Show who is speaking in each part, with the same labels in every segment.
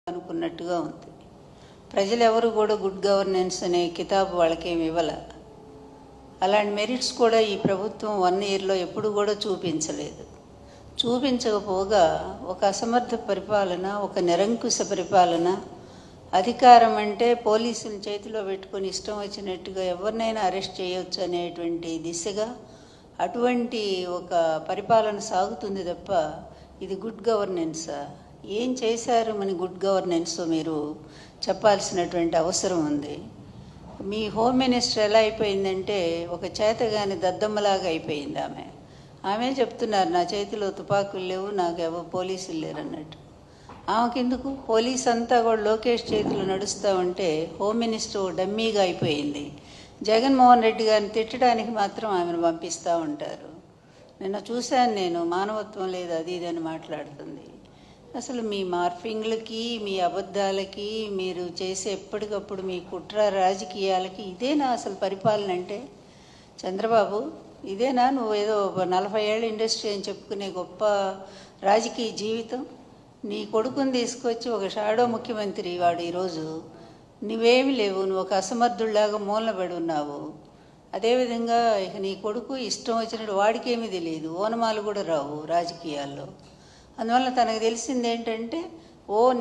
Speaker 1: అనుకున్నట్టుగా ఉంది. ప్రజలు ఎవరు కూడా గుడ్ గవర్నెన్స్ అనే కితాబు వాళ్ళకేమి ఇవ్వాల. అలాంటి మెరిట్స్ కూడా ఈ ప్రభుత్వం 1 ఇయర్లో ఎప్పుడు కూడా చూపించలేదు. చూపించకపోగా ఒక అసమర్థ పరిపాలన, ఒక నిరంకుశ పరిపాలన, అధికారం అంటే పోలీసుల చేతిలో పెట్టుకొని ఇష్టం వచ్చినట్టుగా ఎవరినైనా అరెస్ట్ చేయొచ్చు అనేటువంటి దిశగా అటువంటి ఒక పరిపాలన సాగుతుంది తప్ప ఇది గుడ్ గవర్నెన్సా? ఏం చేశారు మన గుడ్ గవర్నెన్స్ మీరు చెప్పాల్సినటువంటి అవసరం ఉంది. మీ హోమ్ మినిస్టర్ ఎలా అయిపోయిందంటే ఒక చేతగాని దద్దమ్మలాగా అయిపోయింది. ఆమె చెప్తున్నారు నా చేతిలో తుపాకులు లేవు, నాకు ఎవరు పోలీసులు లేరు అన్నట్టు. ఆమెకెందుకు? పోలీస్ అంతా కూడా లోకేష్ చేతిలో నడుస్తూ ఉంటే హోమ్ మినిస్టర్ డమ్మీగా అయిపోయింది. జగన్మోహన్ రెడ్డి గారిని తిట్టడానికి మాత్రం ఆమెను పంపిస్తూ ఉంటారు. నిన్న చూశాను నేను, మానవత్వం లేదు అది ఇదని మాట్లాడుతుంది. అసలు మీ మార్ఫింగ్లకి, మీ అబద్ధాలకి, మీరు చేసే ఎప్పటికప్పుడు మీ కుట్ర రాజకీయాలకి ఇదేనా అసలు పరిపాలన అంటే? చంద్రబాబు, ఇదేనా నువ్వు ఏదో 40 ఏళ్ళ ఇండస్ట్రీ అని చెప్పుకునే గొప్ప రాజకీయ జీవితం? నీ కొడుకుని తీసుకొచ్చి ఒక షాడో ముఖ్యమంత్రి వాడు ఈరోజు, నువ్వేమి లేవు, నువ్వు ఒక అసమర్థుల్లాగా మూలనబడి ఉన్నావు. అదేవిధంగా ఇక నీ కొడుకు ఇష్టం వచ్చినట్టు, వాడికేమీ తెలియదు, ఓనమాలు కూడా రావు రాజకీయాల్లో. అందువల్ల తనకు తెలిసింది ఏంటంటే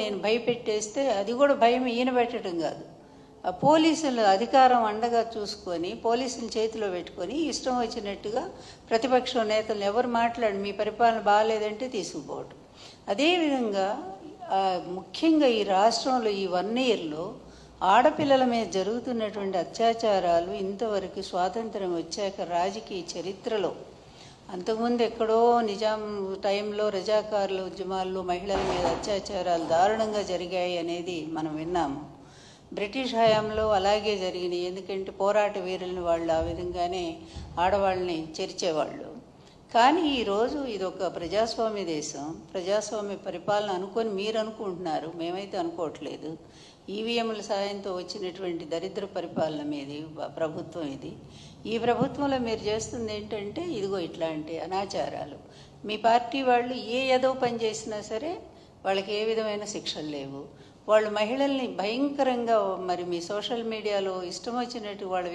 Speaker 1: నేను భయపెట్టేస్తే, అది కూడా భయం ఈయన పెట్టడం కాదు, ఆ పోలీసులు అధికారం అండగా చూసుకొని పోలీసుల చేతిలో పెట్టుకొని ఇష్టం వచ్చినట్టుగా ప్రతిపక్షం నేతలు ఎవరు మాట్లాడి మీ పరిపాలన బాగాలేదంటే తీసుకుపోవటం. అదేవిధంగా ముఖ్యంగా ఈ రాష్ట్రంలో ఈ 1 ఇయర్లో ఆడపిల్లల మీద జరుగుతున్నటువంటి అత్యాచారాలు ఇంతవరకు స్వాతంత్రం వచ్చాక రాజకీయ చరిత్రలో, అంతకుముందు ఎక్కడో నిజాం టైంలో రజాకారుల ఉద్యమాల్లో మహిళల మీద అత్యాచారాలు దారుణంగా జరిగాయి అనేది మనం విన్నాము. బ్రిటిష్ హయాంలో అలాగే జరిగినాయి. ఎందుకంటే పోరాట వీరులని వాళ్ళు ఆ విధంగానే ఆడవాళ్ళని చేర్చేవాళ్ళు. కానీ ఈరోజు ఇది ఒక ప్రజాస్వామ్య దేశం, ప్రజాస్వామ్య పరిపాలన అనుకొని మీరు అనుకుంటున్నారు, మేమైతే అనుకోవట్లేదు. ఈవీఎంల సాయంతో వచ్చినటువంటి దరిద్ర పరిపాలన మీది ప్రభుత్వం ఇది. ఈ ప్రభుత్వంలో మీరు చేస్తుంది ఏంటంటే ఇదిగో ఇట్లాంటి అనాచారాలు. మీ పార్టీ వాళ్ళు ఏదో పని చేసినా సరే వాళ్ళకి ఏ విధమైన శిక్షలు లేవు. వాళ్ళు మహిళల్ని భయంకరంగా మరి మీ సోషల్ మీడియాలో ఇష్టం వచ్చినట్టు వాళ్ళ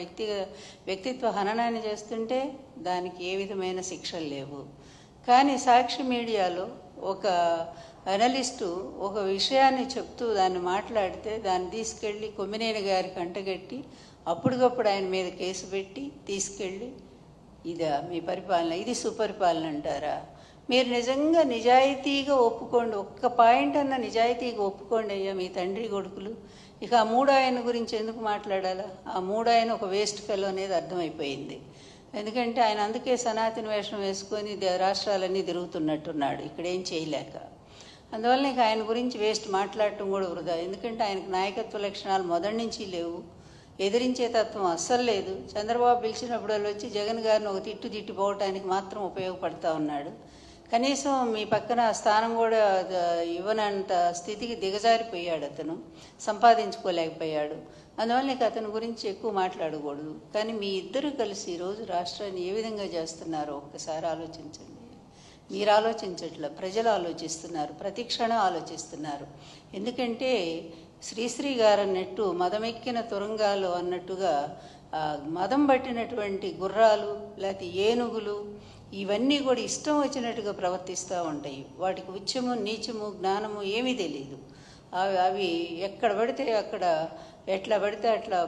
Speaker 1: వ్యక్తిత్వ హననాన్ని చేస్తుంటే దానికి ఏ విధమైన శిక్షలు లేవు. కానీ సాక్షి మీడియాలో ఒక అనలిస్టు ఒక విషయాన్ని చెప్తూ దాన్ని మాట్లాడితే దాన్ని తీసుకెళ్ళి కొమ్మినేని గారికి అంటగట్టి అప్పటికప్పుడు ఆయన మీద కేసు పెట్టి తీసుకెళ్ళి, ఇదా మీ పరిపాలన? ఇది సుపరిపాలన అంటారా? మీరు నిజంగా నిజాయితీగా ఒప్పుకోండి, ఒక్క పాయింట్ అన్న నిజాయితీగా ఒప్పుకోండి అయ్యా మీ తండ్రి కొడుకులు. ఇక ఆ 3 ఆయన గురించి ఎందుకు మాట్లాడాలా? ఆ 3 ఆయన ఒక వేస్ట్ ఫెలో అనేది అర్థమైపోయింది. ఎందుకంటే ఆయన అందుకే సనాతన వేషం వేసుకొని రాష్ట్రాలన్నీ తిరుగుతున్నట్టున్నాడు ఇక్కడేం చేయలేక. అందువల్ల ఇక ఆయన గురించి వేస్ట్ మాట్లాడటం కూడా వృధా. ఎందుకంటే ఆయనకు నాయకత్వ లక్షణాలు మొదటి నుంచి లేవు, ఎదిరించే తత్వం అస్సలు లేదు. చంద్రబాబు పిలిచినప్పుడు వాళ్ళు వచ్చి జగన్ గారిని ఒక తిట్టిపోవటానికి మాత్రం ఉపయోగపడతా ఉన్నాడు. కనీసం మీ పక్కన స్థానం కూడా ఇవ్వనంత స్థితికి దిగజారిపోయాడు, అతను సంపాదించుకోలేకపోయాడు. అందువల్ల నీకు అతని గురించి ఎక్కువ మాట్లాడకూడదు. కానీ మీ ఇద్దరు కలిసి ఈరోజు రాష్ట్రాన్ని ఏ విధంగా చేస్తున్నారో ఒక్కసారి ఆలోచించండి. మీరు ఆలోచించట్ల, ప్రజలు ఆలోచిస్తున్నారు, ప్రతి క్షణం ఆలోచిస్తున్నారు. ఎందుకంటే శ్రీశ్రీ గారు అన్నట్టు మదమెక్కిన తురంగాలు అన్నట్టుగా మదం పట్టినటువంటి గుర్రాలు లేకపోతే ఏనుగులు ఇవన్నీ కూడా ఇష్టం వచ్చినట్టుగా ప్రవర్తిస్తూ ఉంటాయి. వాటికి ఉచ్చము నీచము జ్ఞానము ఏమీ తెలియదు. అవి ఎక్కడ పడితే అక్కడ ఎట్లా పడితే అట్లా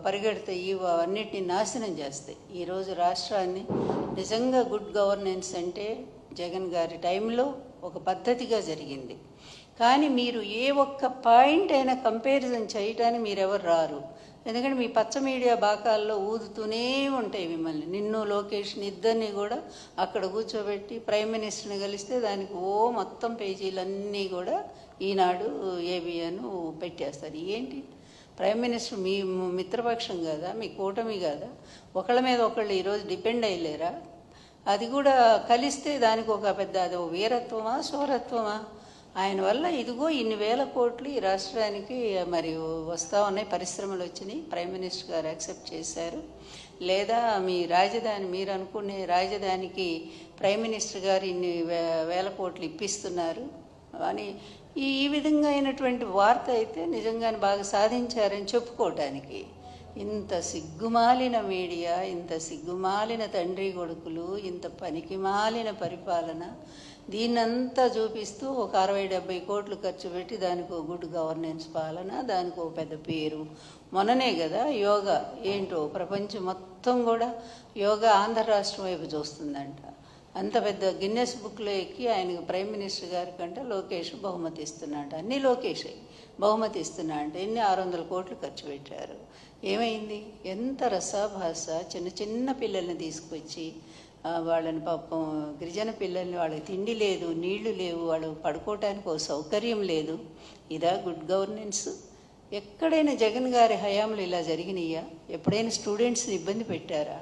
Speaker 1: పరిగెడతాయి, అన్నిటినీ నాశనం చేస్తాయి. ఈరోజు రాష్ట్రాన్ని నిజంగా గుడ్ గవర్నెన్స్ అంటే జగన్ గారి టైంలో ఒక పద్ధతిగా జరిగింది. కానీ మీరు ఏ ఒక్క పాయింట్ అయినా కంపారిజన్ చేయటానికి మీరెవరు రారు. ఎందుకంటే మీ పచ్చ మీడియా బాకాల్లో ఊదుతూనే ఉంటాయి మిమ్మల్ని. నిన్ను లోకేష్ని ఇద్దరిని కూడా అక్కడ కూర్చోబెట్టి ప్రైమ్ మినిస్టర్ని కలిస్తే దానికి మొత్తం పేజీలన్నీ కూడా ఈనాడు ఏబిఎన్ పెట్టేస్తారు. ఏంటి ప్రైమ్ మినిస్టర్ మీ మిత్రపక్షం కదా, మీ కూటమి కదా, ఒకళ్ళ మీద ఒకళ్ళు ఈరోజు డిపెండ్ అయ్యలేరా? అది కూడా కలిస్తే దానికి ఒక పెద్ద అది వీరత్వమా శౌరత్వమా? ఆయన వల్ల ఇదిగో ఇన్ని వేల కోట్లు ఈ రాష్ట్రానికి మరి వస్తూ ఉన్నాయి, పరిశ్రమలు వచ్చినాయి, ప్రైమ్ మినిస్టర్ గారు యాక్సెప్ట్ చేశారు. లేదా మీ రాజధాని, మీరు అనుకునే రాజధానికి ప్రైమ్ మినిస్టర్ గారు ఇన్ని వేల కోట్లు ఇప్పిస్తున్నారు అని ఈ విధంగా అయినటువంటి వార్త అయితే నిజంగానే బాగా సాధించారని చెప్పుకోవటానికి. ఇంత సిగ్గుమాలిన మీడియా, ఇంత సిగ్గుమాలిన తండ్రి కొడుకులు, ఇంత పనికిమాలిన పరిపాలన, దీన్నంతా చూపిస్తూ ఒక 60-70 కోట్లు ఖర్చు పెట్టి దానికి ఒక గుడ్ గవర్నెన్స్ పాలన, దానికి ఒక పెద్ద పేరు. మొన్ననే కదా యోగా ఏంటో ప్రపంచం మొత్తం కూడా యోగా ఆంధ్ర రాష్ట్రం వైపు చూస్తుందంట. అంత పెద్ద గిన్నెస్ బుక్లో ఎక్కి ఆయనకు ప్రైమ్ మినిస్టర్ గారి కంటే లోకేష్ బహుమతి ఇస్తున్నాడు. అన్నీ లోకేష్ బహుమతి ఇస్తున్నా అంటే ఎన్ని 600 కోట్లు ఖర్చు పెట్టారు. ఏమైంది? ఎంత రసాభాస. చిన్న చిన్న పిల్లల్ని తీసుకొచ్చి వాళ్ళని పాపం గిరిజన పిల్లల్ని, వాళ్ళకి తిండి లేదు, నీళ్లు లేవు, వాళ్ళు పడుకోవటానికి ఒక సౌకర్యం లేదు. ఇదా గుడ్ గవర్నెన్స్? ఎక్కడైనా జగన్ గారి హయాంలో ఇలా జరిగినాయా? ఎప్పుడైనా స్టూడెంట్స్ని ఇబ్బంది పెట్టారా?